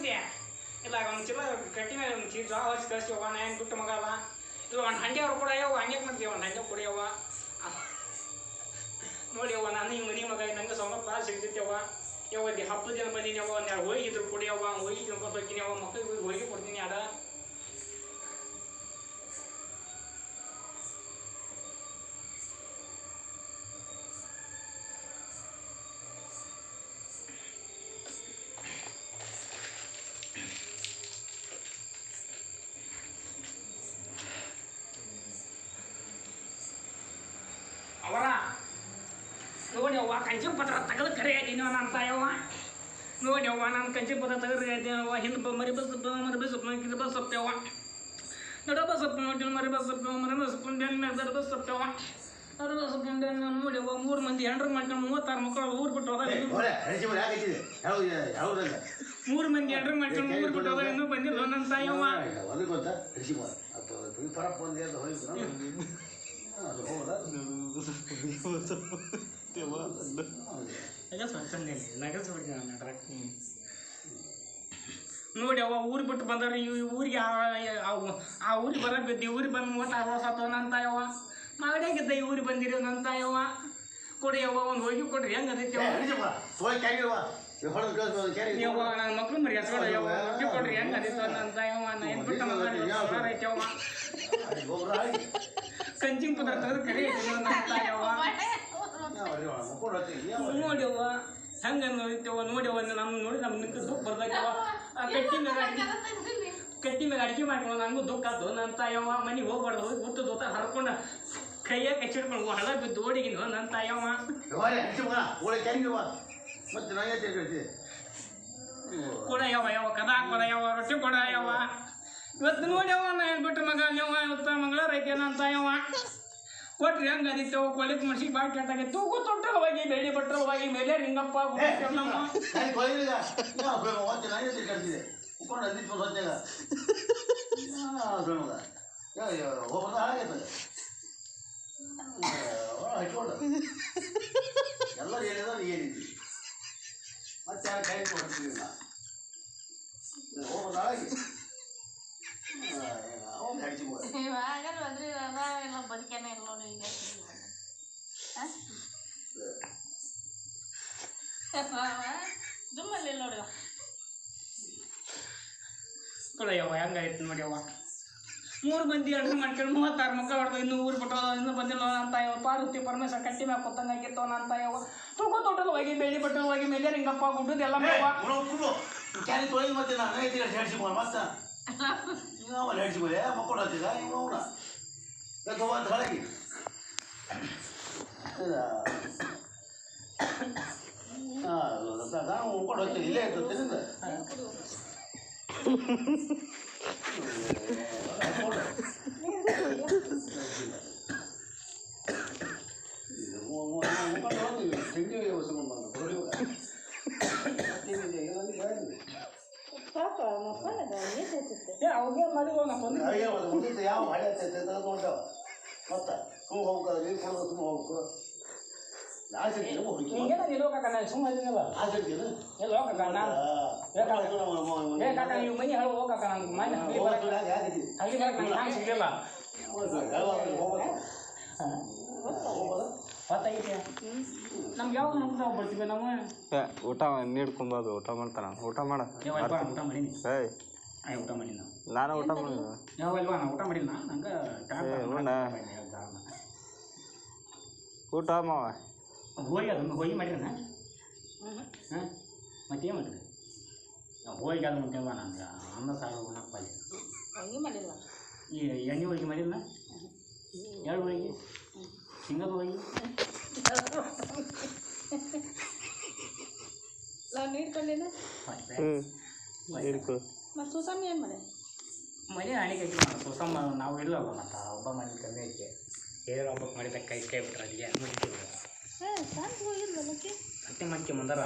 ಅಂದೆ ಇಲ್ಲ ಒಂದು ಚೀಲ ಕಟ್ಟಿ ಮೇಲೆ ಒಂದು ಚೀಲ ಜೋಳ ಹಚ್ಚಿ ಕಳಿಸ್ತೀವ ನಾ ಏನು ಬಿಟ್ಟು ಮಗಲ್ಲ ಇದು ಒಂದು ಹಂಡೆ ಅವ್ರು ಕೂಡ ಯವ್ವ ಹಂಗೆ ಮಾಡ್ತೀವಿ ಒಂದು ಹಂಡೆ ಕೊಡಿಯವ್ವ ನೋಡಿ ಅವ್ವ ನಾನು ಹಿಂಗೆ ಮನೆ ಮಗ ನಂಗೆ ಸ್ವಲ್ಪ ಸಿಗ್ತಿತ್ತವ್ವ ಯಾವಲ್ಲಿ ಹಬ್ಬದ ದಿನ ಬಂದೀನಿ ಅವ್ವ ಒಂದು ಎರಡು ಹೋಗಿದ್ರು ಕೊಡಿಯವ್ವ ಹೋಗಿ ತಿನ್ಕೊಂಡು ಹೋಗ್ತೀನಿ ಅವ್ವ ಮಕ್ಕಳಿಗೆ ಹೋಗಿ ಕೊಡ್ತೀನಿ ಅದ ಅವರ ನೋಡಿ ಅವ್ವ ಕಂಚಿನ ಪತ್ರ ತೆಗೆದು ಕರೆ ಆಯ್ತೀನಿ ನಾನು ತಾಯವ್ವ ನೋಡಿ ಅವ್ವ ನಾನು ಕಂಚಿನ ಪತ್ರ ತೆಗೆದು ಆಯ್ತೀನಿ ಅವ್ವ ಹಿಂದೆ ಮರಿ ಬಸ್ ಸೊಪ್ಪವ್ವ ನಡ ಬಸ್ ಸೊಪ್ಪು ನೋಡಿ ಮರಿ ಬಸ್ ಸೊಪ್ಪು ಬೆನ್ನ ಬಸ್ ಸೊಪ್ಪವ್ವ ಅದು ಬಸ್ ಸೊಪ್ಪು ನೋಡಿ ಅವ್ವ 3 ಮಂದಿ ಹೆಂಡ್ರು ಮಾಡ್ಕೊಂಡು 36 ಮಕ್ಕಳು ಊರು ಬಿಟ್ಟು ಹೋದ 3 ಮಂದಿ ಹೆಂಡ್ರು ಮಾಡ್ಕೊಂಡು ಊರು ಬಿಟ್ಟು ಹೋದ ಇನ್ನೂ ಬಂದಿಲ್ಲ ನನ್ನ ತಾಯವ್ವ ನೋಡಿ ಅವ್ವ ಊರು ಬಿಟ್ಟು ಬಂದಾರ ಊರಿಗೆ ಆ ಊರಿಗೆ ಬರಬೇಕು ಊರಿಗೆ ಬಂದು 36 ವರ್ಷ ಆತವ ನನ್ನ ತಾಯವ್ವ ಮಗಡಾಗಿದ್ದ ಈ ಊರಿಗೆ ಬಂದಿರಿ ನನ್ನ ತಾಯವ್ವ ಕೊಡಿ ಅವ್ವ ಒಂದು ಹೋಗಿ ಕೊಡ್ರಿ ಹೆಂಗೆ ಅದೈತೆ ಯವ್ವ ನನ್ನ ಮಕ್ಳು ಮರಿ ಹೆಸ್ಕೊಡಯ್ಯವ್ವ ಹೋಗಿ ಕೊಡ್ರಿ ಹೆಂಗೆ ಅದೈತೆ ನನ್ನ ತಾಯವ್ವ ನಾ ಏನು ಬಿಟ್ಟ ಐತವ್ವ ಕಂಚಿನ ಪತ್ರ ತೆಗೆದು ಕರೆ ನನ್ನ ತಾಯವ್ವ ನೋಡ್ಯವ್ವ ಹೆಂಗೆ ನೋಡಿತೇವ ನೋಡ್ಯವ್ವ ನಮ್ಮ ನೋಡಿ ನಮ್ಮ ನಿಂತು ದುಃಖ ಬರ್ದೈತವ ಆ ಕಟ್ಟಿ ಮೇಲೆ ಅಡಿಕೆ ಮಾಡ್ಕೊಂಡು ನನಗೂ ದುಃಖ ಆಯ್ತು ನನ್ನ ತಾಯವ್ವ ಮನೆಗೆ ಹೋಗ್ಬಾರ್ದು ಹೋಗಿ ಹುಟ್ಟು ದೋತ ಹರ್ಕೊಂಡು ಕೈಯಾಗ ಕಚ್ಚಿಡ್ಕೊಂಡು ಹಳ ಬಿದ್ದು ಓಡಿಗಿನ ನನ್ನ ತಾಯವ್ವ ಕೊಡಯವ್ವ ಯಾವ ಕದ ಕೊಡಯವ್ವ ರೊಟ್ಟಿ ಕೊಡಯವ್ವ ಇವತ್ತು ನೋಡ್ಯವ್ವ ನಾ ಏನು ಬಿಟ್ಟು ಮಗ ನೀವು ಇವತ್ತು ಮಂಗಳವಾರ ಐತೆ ನನ್ನ ತಾಯವ್ವ ಕೊಟ್ರಿ ಹಂಗೆ ಅದಿತ್ತವ ಕೊಲಿಕ್ ಮನ್ಸಿಗೆ ಭಾಳ ಕೆಟ್ಟಾಗ ತೂಗು ತೊಟ್ಟವಾಗಿ ಬೆಳ್ಳಿ ಬಟ್ಟವಾಗಿ ಮೇಲೆ ರಿಂಗಪ್ಪ ಎಲ್ಲರೂ ಹೇಳಿದ್ರೆ ಏನಿದ್ವಿ ಮತ್ತೆ ಯಾರು ಕೈ ಕೊಡ್ತಿಲ್ಲ ಹೋಗೋದಾಗಿ ಅವ್ನು ಹಡಿಸಿಬೋದು ಬದುಕೇನೆ ಇಲ್ಲ ನೋಡಿ ಈಗ ಜುಮ್ಮಲ್ಲಿ ನೋಡಿ ಕೊಡಯ್ಯವ್ವ ಹೆಂಗಾಯ್ತು ನೋಡ್ಯವ್ವ 3 ಮಂದಿ ಹೆಂಡ್ರು ಮಾಡ್ಕೊಂಡು 36 ಮಕ್ಕಳು ಹೊಡೆದು ಇನ್ನೂ ಊರು ಬಿಟ್ಟು ಇನ್ನೂ ಬಂದಿಲ್ಲ ಅಂತ ಯವ್ವ ಪಾರ್ವತಿ ಪರಮೇಶ್ವರ ಕಟ್ಟಿ ಮ್ಯಾಗ ಕೊತ್ತಂಗೆ ಆಗಿರ್ತವ ಅಂತ ಯವ್ವ ತೂಕು ತೊಟ್ಟಲವಾಗಿ ಬೆಳ್ಳಿ ಬಟ್ಟಲವಾಗಿ ಮೇಲೆ ರಿಂಗಪ್ಪ ಗುಡ್ಡದ ಎಲ್ಲ ಕ್ಯಾರಿ ತೊಳೆದು ಮತ್ತೆ ನಾನು ಹಡಿಸಿಬೋದು ಮತ್ತೆ ನಾವು ಹಡಿಸಿಬೋದೆ ಮಕ್ಕಳು ಹತ್ತಿದ ನೀವು ಅವನ ಅಂತ ಹೊರಗೆ ನಾವು ಮಕ್ಕಳು ಹೋಗ್ತೀನಿ ಇಲ್ಲೇ ಇರ್ತೇನೆ ಯಾವ ಹಳೆ ನೋಡ್ತಾವ ಮತ್ತೆ ತುಂಬ ಹೋಗ್ಬೇಕು ನೀರು ಕೊಡೋದು ತುಂಬ ಹೋಗ್ಬೇಕು ನೀವು ಮನೆ ಹೇಳಿ ಹೋಗಕ್ಕ ನಂಗೆ ಮನೆ ಸಿಗಲಿಲ್ಲ ನಮ್ಗೆ ಯಾವಾಗ ಊಟ ಬರ್ತೀವಿ ನಾವು ಊಟ ನೀಡ್ಕೊಂಬೋದು ಊಟ ಮಾಡ್ತಾನ ಊಟ ಮಾಡ ಊಟ ಮಾಡೀನಿ ಊಟ ಮಾಡಿ ನಾನು ಊಟ ಮಾಡಿ ಯಾವಲ್ವಾ ನಾ ಊಟ ಮಾಡಿಲ್ಲ ನಂಗೆ ಊಟ ಮಾವ ಹೋಗಿ ಅದನ್ನು ಹೋಗಿ ಮಾಡಿರಣ್ಣ ಹಾಂ ಮತ್ತೇನು ಮಾಡಿರಿ ಹೋಗಿ ಅದು ಮುಟ್ಟೆವ ನಂಗೆ ಅನ್ನ ಸಾರು ಉಣ್ಣಕ್ಕೆ ಪಾಲಿ ಹೋಗಿ ಮಾಡಿಲ್ಲ ಈ ಎಣ್ಣೆ ಹೋಗಿ ಮಾಡಿಲ್ಲ 2 ಹೋಗಿ ಶೇಂಗದ ಹೋಗಿ ನಾವು ನೀಡ್ಕೊಂಡಿದ್ದ ಮತ್ತು ಸುಸಮ್ಮ ಏನು ಮಾಡಿ ಮನೆ ಹಣಿಗೆ ಐತಿ ಸುಸಮ್ಮ ನಾವು ಇಲ್ಲವ ಮತ್ತು ಒಬ್ಬ ಮನೆ ಕಮ್ಮಿ ಐತಿ ಏಳು ಹಬ್ಬಕ್ಕೆ ಮಾಡಿದ ಕೈ ಬಿಟ್ರೆ ಅಲ್ಲಿಗೆ ಮುಗಿತೀವಿ ಹಾಂ ಶಾಂತಿ ಹೋಗಿಲ್ವಲ್ಲಕ್ಕೆ ಮತ್ತೆ ಮಂಚಿ ಮುಂದಾರ